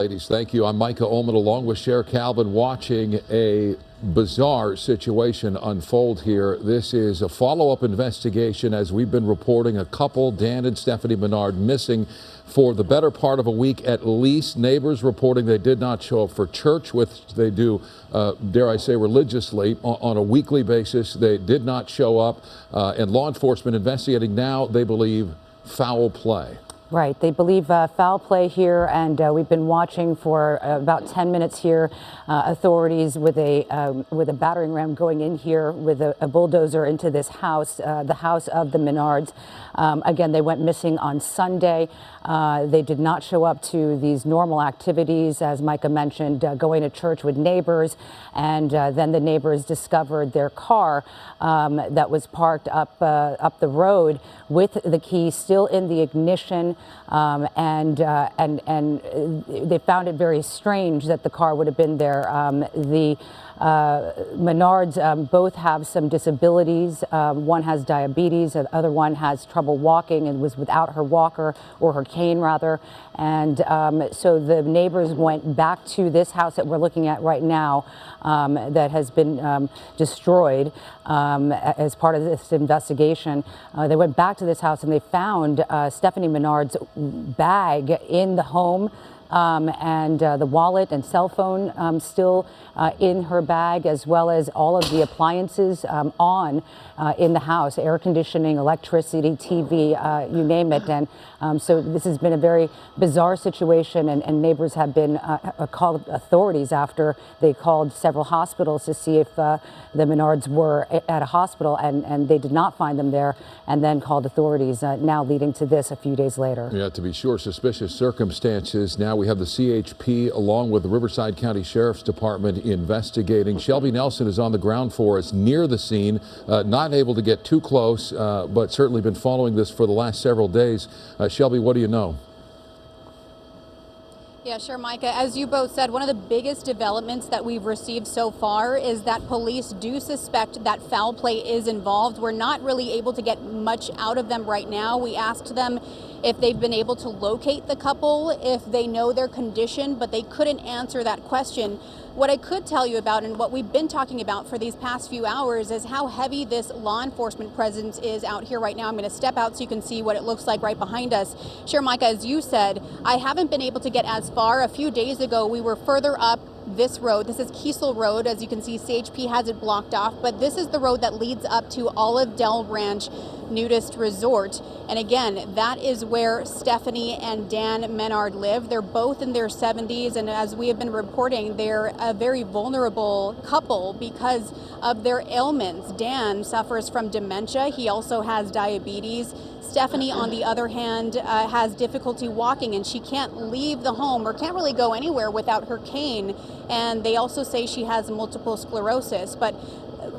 Ladies, thank you. I'm Micah Ullman along with Cher Calvin watching a bizarre situation unfold here. This is a follow-up investigation as we've been reporting a couple, Dan and Stephanie Menard, missing for the better part of a week at least. Neighbors reporting they did not show up for church, which they do, dare I say, religiously on a weekly basis. They did not show up, and law enforcement investigating now, they believe, foul play. Right. They believe foul play here, and we've been watching for about 10 minutes here. Authorities with a battering ram going in here with a bulldozer into this house, the house of the Menards. Again, they went missing on Sunday. They did not show up to these normal activities, as Micah mentioned, going to church with neighbors, and then the neighbors discovered their car that was parked up the road with the key still in the ignition. And they found it very strange that the car would have been there. The Menards both have some disabilities. One has diabetes, the other one has trouble walking and was without her walker, or her cane rather. And so the neighbors went back to this house that we're looking at right now that has been destroyed as part of this investigation. They went back to this house and they found Stephanie Menard's bag in the home. And the wallet and cell phone still in her bag, as well as all of the appliances on in the house, air conditioning, electricity, TV, you name it. And so this has been a very bizarre situation, and neighbors have been called authorities after they called several hospitals to see if the Menards were at a hospital, and they did not find them there, and then called authorities, now leading to this a few days later. Yeah, to be sure, suspicious circumstances. Now we have the CHP along with the Riverside County Sheriff's Department investigating. Shelby Nelson is on the ground for us near the scene, not able to get too close, but certainly been following this for the last several days. Shelby, what do you know? Yeah, sure, Micah. As you both said, one of the biggest developments that we've received so far is that police do suspect that foul play is involved. We're not really able to get much out of them right now. We asked them if they've been able to locate the couple, if they know their condition, but they couldn't answer that question. What I could tell you about, and what we've been talking about for these past few hours, is how heavy this law enforcement presence is out here right now. I'm going to step out so you can see what it looks like right behind us. Sure, Micah, as you said, I haven't been able to get as far. A few days ago, we were further up this road. This is Kiesel Road. As you can see, CHP has it blocked off, but this is the road that leads up to Olive Dell Ranch Nudist Resort. And again, that is where Stephanie and Dan Menard live. They're both in their 70s, and as we have been reporting, they're a very vulnerable couple because of their ailments. Dan suffers from dementia. He also has diabetes. Stephanie, on the other hand, has difficulty walking, and she can't leave the home or can't really go anywhere without her cane. And they also say she has multiple sclerosis. But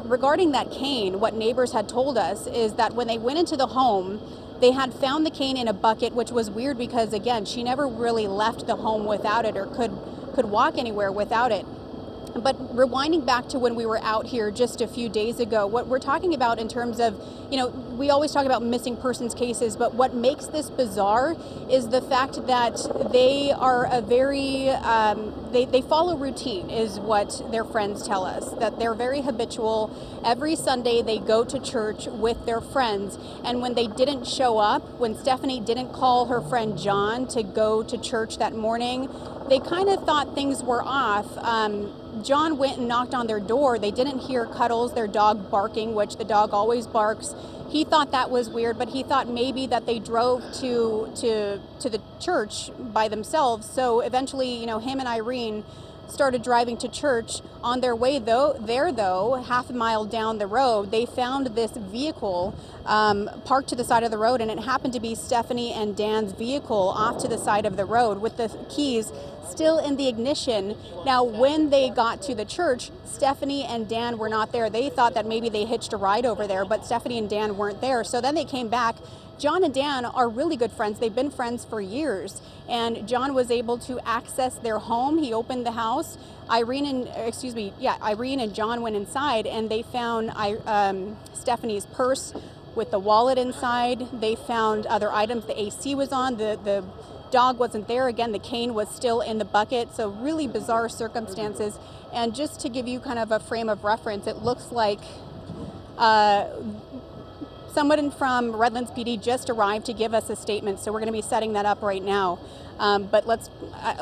regarding that cane, what neighbors had told us is that when they went into the home, they had found the cane in a bucket, which was weird because, again, she never really left the home without it or could walk anywhere without it. But rewinding back to when we were out here just a few days ago, what we're talking about in terms of, we always talk about missing persons cases, but what makes this bizarre is the fact that they are a very, they follow routine, is what their friends tell us, that they're very habitual. Every Sunday they go to church with their friends, and when they didn't show up, when Stephanie didn't call her friend John to go to church that morning, they kind of thought things were off. John went and knocked on their door. They didn't hear Cuddles, their dog, barking, which the dog always barks. He thought that was weird, but he thought maybe that they drove to the church by themselves. So eventually, him and Irene started driving to church. On their way though, half a mile down the road, they found this vehicle parked to the side of the road, and it happened to be Stephanie and Dan's vehicle off to the side of the road with the keys still in the ignition. Now, when they got to the church, Stephanie and Dan were not there. They thought that maybe they hitched a ride over there, but Stephanie and Dan weren't there. So then they came back. John and Dan are really good friends. They've been friends for years, and John was able to access their home. He opened the house. Irene and John went inside, and they found Stephanie's purse with the wallet inside. They found other items. The AC was on. The dog wasn't there. Again, the cane was still in the bucket. So really bizarre circumstances. And just to give you kind of a frame of reference, it looks like someone from Redlands PD just arrived to give us a statement, so we're going to be setting that up right now. But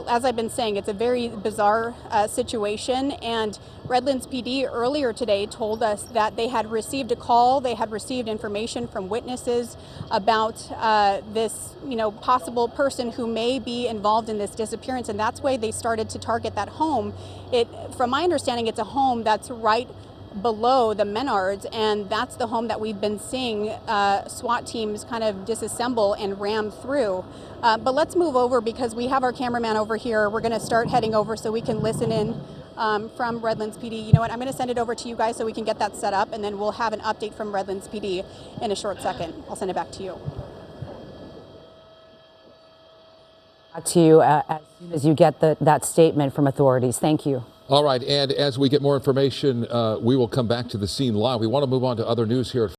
as I've been saying, it's a very bizarre situation, and Redlands PD earlier today told us that they had received a call, they had received information from witnesses about this, possible person who may be involved in this disappearance, and that's why they started to target that home. From my understanding, it's a home that's right below the Menards, and that's the home that we've been seeing SWAT teams kind of disassemble and ram through. But let's move over because we have our cameraman over here. We're going to start heading over so we can listen in from Redlands PD. You know what? I'm going to send it over to you guys so we can get that set up, and then we'll have an update from Redlands PD in a short second. I'll send it back to you. To you as soon as you get that statement from authorities. Thank you. All right, and as we get more information, we will come back to the scene live. We want to move on to other news here at